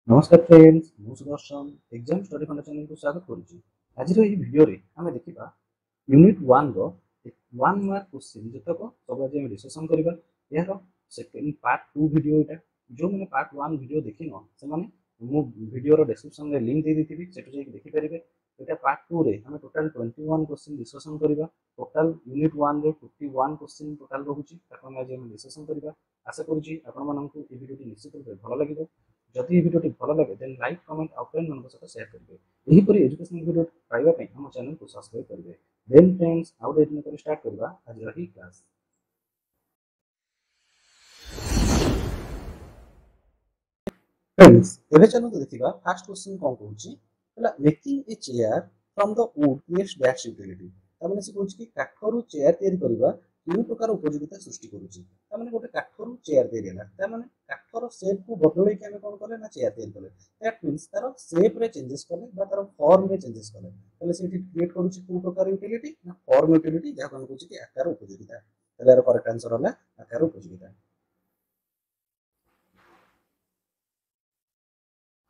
नमस्कार फ्रेंड्स मु Sudarshan exam study फंडा चैनल को स्वागत करुच्ची। आज भिडियो रे आमे देखिबा यूनिट 1 रो 1 मार्क क्वेश्चन जतक सब आज हम डिस्कशन करबा। यार सेकंड पार्ट 2 वीडियो एटा जो मैंने पार्ट 1 वीडियो देखिन से माने मु वीडियो रो डिस्क्रिप्शन रे लिंक दे देथिबी सेटु जे देखि परिबे। एटा पार्ट 2 रे हम टोटल 21 क्वेश्चन डिस्कशन करबा। टोटल यूनिट 1 रे 51 क्वेश्चन टोटल रहूची ताको आज हम डिस्कशन करबा। आशा करूची आपण माननकु ए वीडियो निश्चित रूपे भलो लागिबो। जदि भिडियो भल लगे देन लाइक कमेंट और फ्रेंड मान सहित शेयर करेंगे। यहीपरि एजुकेशनल वीडियो पाइबा हम चैनल को सब्सक्राइब करेंगे। देन फ्रेंड्स आउ दिन पर स्टार्ट करबा आज रही क्लास। फ्रेंड्स एबे चलो तो देखिबा फर्स्ट क्वेश्चन कोन कहूची हला making a chair from the wood creates dash utility. त माने से कहूची कि काठरू चेयर तयारी करबा केउ प्रकार उपयोगिता सृष्टि करूची। त माने गोटे काठरू चेयर तयारी हला त माने काठर शेप को बदलै के हम कोन करे ना चेयर तयारी करे। दैट मींस तार शेप रे चेंजेस करे बा तार फॉर्म रे चेंजेस करे तले सेठी क्रिएट करूची को प्रकार यूटिलिटी ना फॉर्म यूटिलिटी जा कोन कहूची कि आकार उपयोगिता। तले यार करेक्ट आंसर हला आकार उपयोगिता।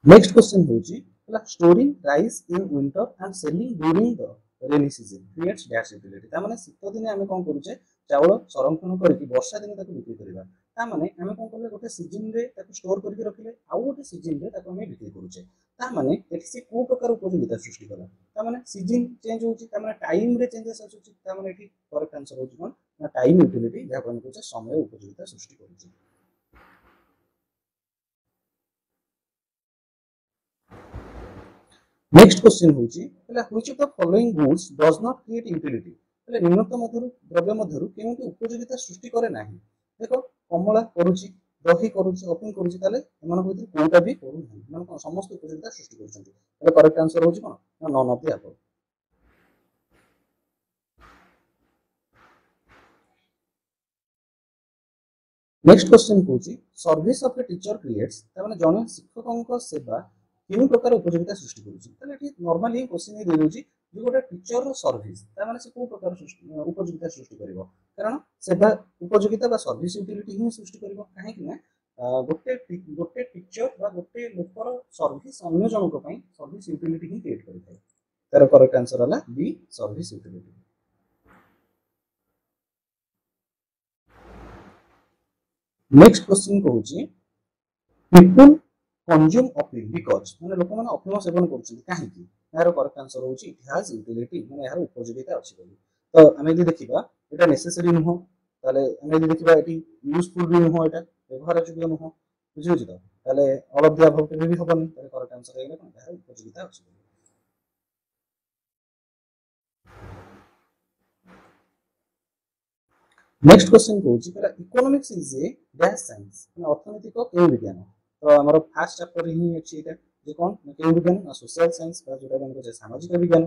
नेक्स्ट क्वेश्चन होची storing rice in winter and selling during the rainy season creates dash utility. ता माने शीत दिन आमे कोन करूचे चावल संरक्षण करके वर्षा दिन ताको बिक्री करबा। ता माने आमे कोन करले गोटे सीजन रे ताको स्टोर करके रखले आ गोटे सीजन रे ताको आमे बिक्री करूचे। ता माने एठी से को प्रकार उपयोगिता सृष्टि कला। ता माने सीजन चेंज होची ता माने टाइम रे चेंजेस आछुची। ता माने एठी करेक्ट आंसर होची कोन ना टाइम यूटिलिटी जा कोन कहूचे समय उपयोगिता सृष्टि करूची। नेक्स्ट क्वेश्चन होची which of the following goods does not create utility. निम्नलिखित मध्यरु द्रव्य मध्यरु केउंटी उपयोगिता सृष्टि करे नाही। देखो कमला करूची दही करूची ओपन करूची ताले एमान भितर कोउटा भी करू नाही मतलब समस्त उपयोगिता सृष्टि करछन्ती। ताले करेक्ट आंसर होची कोन ना none of the above. Next question होची service of a teacher creates त माने जने शिक्षकक सेवा केउ प्रकार उपयोगिता सृष्टि करूची। ताले एठी नॉर्मली क्वेश्चन दे दोची जे गोटे टीचर रो सर्विस त माने से को प्रकार उपयोगिता सृष्टि करिवो कारण सेवा उपयोगिता बा सर्विस यूटिलिटी ही सृष्टि करिवो काहे कि ना गोटे टीचर बा गोटे लोकर सर्विस अन्य जनक पई सर्विस यूटिलिटी ही क्रिएट करिଥାଏ। तार करेक्ट आंसर हला B service utility. Next question कहूची people consume opium because माने लोक माने अफिम सेवन करछन काहे कि यार करेक्ट आंसर होची इट हैज यूटिलिटी माने यार उपयोगिता अछि बोली। तो हमें यदि देखिबा एटा नेसेसरी नुहो ताले हमें यदि देखिबा एटी यूजफुल भी नुहो एटा व्यवहार योग्य नुहो बुझि होची तो ताले ऑल ऑफ द अबव के भी हबनी ताले करेक्ट आंसर हेला कोन यार उपयोगिता अछि। नेक्स्ट क्वेश्चन कहूची पहला economics is A dash science माने अर्थनैतिक केउ विज्ञान। तो हमर फर्स्ट चैप्टर ही अछि एटा जे कोन केउ विज्ञान ना सोशल साइंस बा जोटा हमको जे सामाजिक विज्ञान।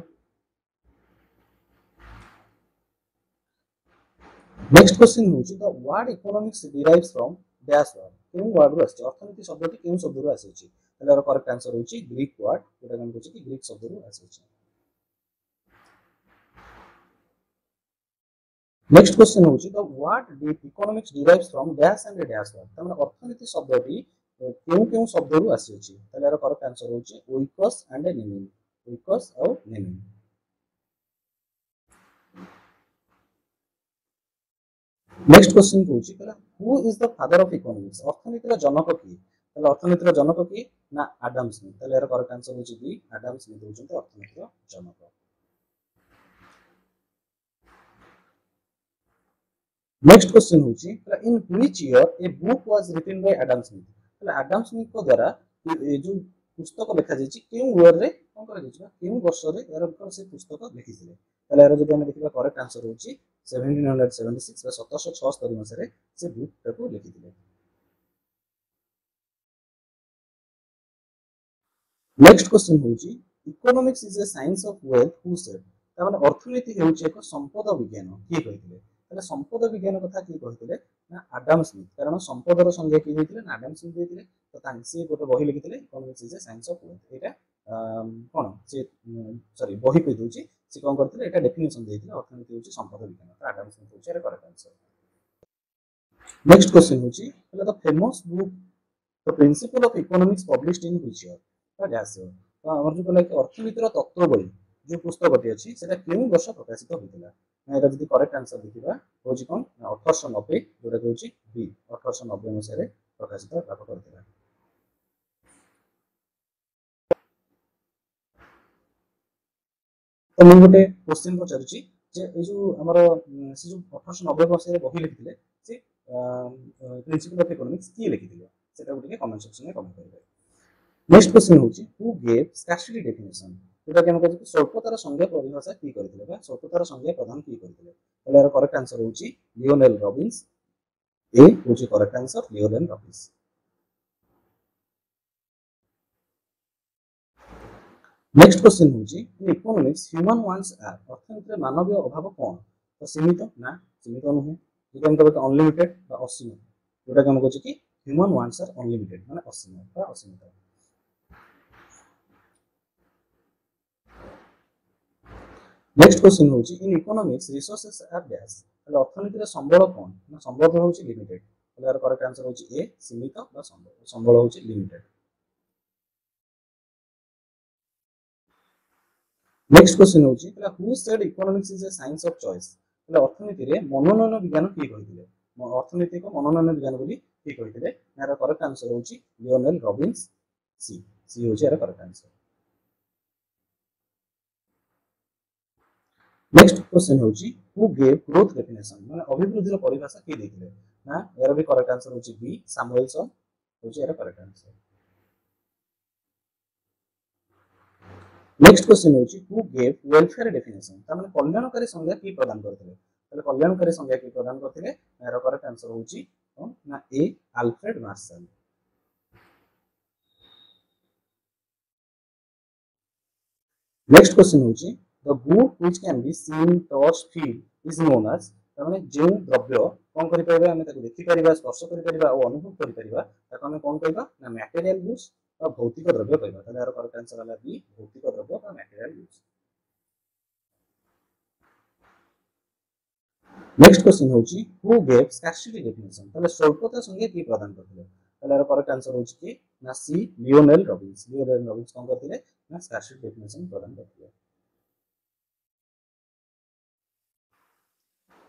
नेक्स्ट क्वेश्चन होची the word economics derives from dash word केउ वर्ड रो अछि अर्थनीति शब्दटी केउ शब्द रो आसी अछि ताले करेक्ट आंसर होची ग्रीक वर्ड जोटा हम कहू कि ग्रीक शब्द रो आसी अछि। नेक्स्ट क्वेश्चन होची the word economics derives from dash and dash word त माने अर्थनीति शब्दटी केउ केउ शब्द रो आसी अछि ताले करेक्ट आंसर होची ओइकस एंड नेमिन ओइकस और नेमिन। नेक्स्ट क्वेश्चन कहूची कहला who is the father of economics अर्थनीतिर जनक की ताले अर्थनीतिर जनक की ना एडम स्मिथ ताले यार करेक्ट आंसर होची बी एडम स्मिथ होचंते अर्थनीतिर जनक। नेक्स्ट क्वेश्चन होची in which year a book was written by Adam Smith ताले एडम स्मिथ को द्वारा ए जो पुस्तक लिखा जायछि केउ ईयर रे कोन करा जायछि केउ वर्ष रे यार से पुस्तक लिखिथिले ताले यार जदि हम देखिबा करेक्ट आंसर होची 1776 बा 1776 मसिया रे से बुक टाको लिखिथिले। नेक्स्ट क्वेश्चन होची economics is a science of wealth who said त माने अर्थनीति हेउची एक संपद विज्ञान की कहिथिले ताले संपद विज्ञान कथा की कहिथिले ना एडम स्मिथ कारण संपदर संज्ञा की दैथिले ना एडम स्मिथ दैथिले तो तांसी गोटे बही लिखिथिले economics is a science of wealth एटा कोन से सॉरी बही कहि दोची से कोन करथिले एटा डेफिनेशन दैथिले अर्थनीति हेउची संपद विज्ञान तो एडम स्मिथ होची करेक्ट आंसर। नेक्स्ट क्वेश्चन होची द फेमस बुक तो principle of economics published in which year तो डैश ईयर तो हमर जो कहला कि अर्थनीतिर तत्वबली जो पुस्तकटी अछि सेटा केउ वर्ष प्रकाशित होइतिला ना एटा जदि करेक्ट आंसर देखिबा होछि कोन 1890 जोटा होछि बी 1890 मसिया रे प्रकाशित लाभ करथिला। तो मैं गोटे क्वेश्चन पचारुछि जे ए जो हमर से जो 1890 मसिया रे बही लिखिथिले से प्रिंसिपल ऑफ इकोनॉमिक्स की लिखिथिले सेटा गोटे कमेंट सेक्शन में कमेंट करिवे। नेक्स्ट क्वेश्चन होची हु गेव स्कार्सिटी डेफिनेशन जोटा कि हम कहते स्वल्पतार संज्ञा परिभाषा की करथिले बा स्वल्पतार संज्ञा प्रदान की करथिले तले यार करेक्ट आंसर होची लियोनेल रॉबिन्स ए होची correct answer Lionel Robbins. Next question होची in economics human wants are अर्थनीति मानवीय अभाव कोन तो सीमित ना सीमित नुहे जोटा हम कहते अनलिमिटेड बा असीम जोटा कि हम कहते कि ह्यूमन वांट्स आर अनलिमिटेड माने असीम बा असीमित। नेक्स्ट क्वेश्चन होची in economics resources are dash तले अर्थनीति रे संबल कोन ना संबल होची लिमिटेड तले यार करेक्ट आंसर होची ए सीमित बा संबल संबल होची लिमिटेड। नेक्स्ट क्वेश्चन होची तले who said economics is a science of choice तले अर्थनीति रे मनोनयन विज्ञान की कहिथिले अर्थनीति को मनोनयन विज्ञान बोली की कहिथिले यार करेक्ट आंसर होची लियोनेल रॉबिन्स सी सी होची यार करेक्ट आंसर। नेक्स्ट क्वेश्चन होची हु गेव ग्रोथ डेफिनेशन माने अभिवृद्धि रो परिभाषा के देथिले ना यार भी करेक्ट आंसर होची बी सैमुएलसन होची यार करेक्ट आंसर। नेक्स्ट क्वेश्चन होची हु गेव वेलफेयर डेफिनेशन ता माने कल्याणकारी संज्ञा की प्रदान करथिले तले कल्याणकारी संज्ञा की प्रदान करथिले यार करेक्ट आंसर होची ना A Alfred Marshall. Next question होची the good which can be seen touch feel is known as ताने जो द्रव्य कोन करि परबा हमें ताको देखि परबा स्पर्श करि परबा और अनुभव करि परबा ताको हमें कोन कहबा ना मटेरियल गुड्स और भौतिक द्रव्य कहबा ताले यार करेक्ट आंसर होला बी भौतिक द्रव्य और मटेरियल गुड्स। नेक्स्ट क्वेश्चन होची हु गेव स्कार्सिटी डेफिनेशन ताले स्वल्पता संज्ञा की प्रदान करथिले ताले यार करेक्ट आंसर होची कि ना सी लियोनेल रॉबिन्स कोन करथिले ना स्कार्सिटी डेफिनेशन प्रदान करथिले।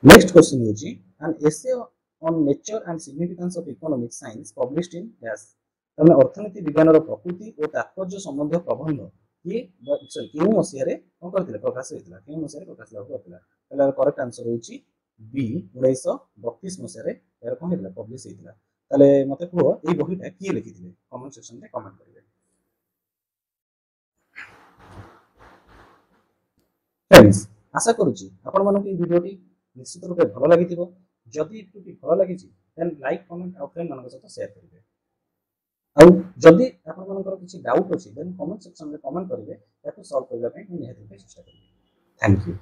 नेक्स्ट क्वेश्चन होची an essay on nature and significance of economic science published in dash तने अर्थनीति विज्ञान रो प्रकृति और तात्पर्य संबंधी प्रबंध ये सॉरी केउ मसिया रे कोन करथिले प्रकाश होइतिला केउ मसिया रे प्रकाश लाभ करथिला ताले करेक्ट आंसर होची बी 1932 मसिया रे यार कोन हेतिला पब्लिश हेतिला ताले मते को एई बहिटा की लिखिथिले कमेंट सेक्शन रे कमेंट करिवे। फ्रेंड्स आशा करूची आपण मानको एई वीडियोटी निश्चित रूपे भल लागिथिबो जदि वीडियोटी भल लागिची देन लाइक कमेंट और फ्रेंड मानक सहित शेयर करिवे और जदि आपण मानकर किछि डाउट अछि देन कमेंट सेक्शन रे कमेंट करिवे याको सॉल्व करबा पई निहाती चेष्टा करिवे। Thank you.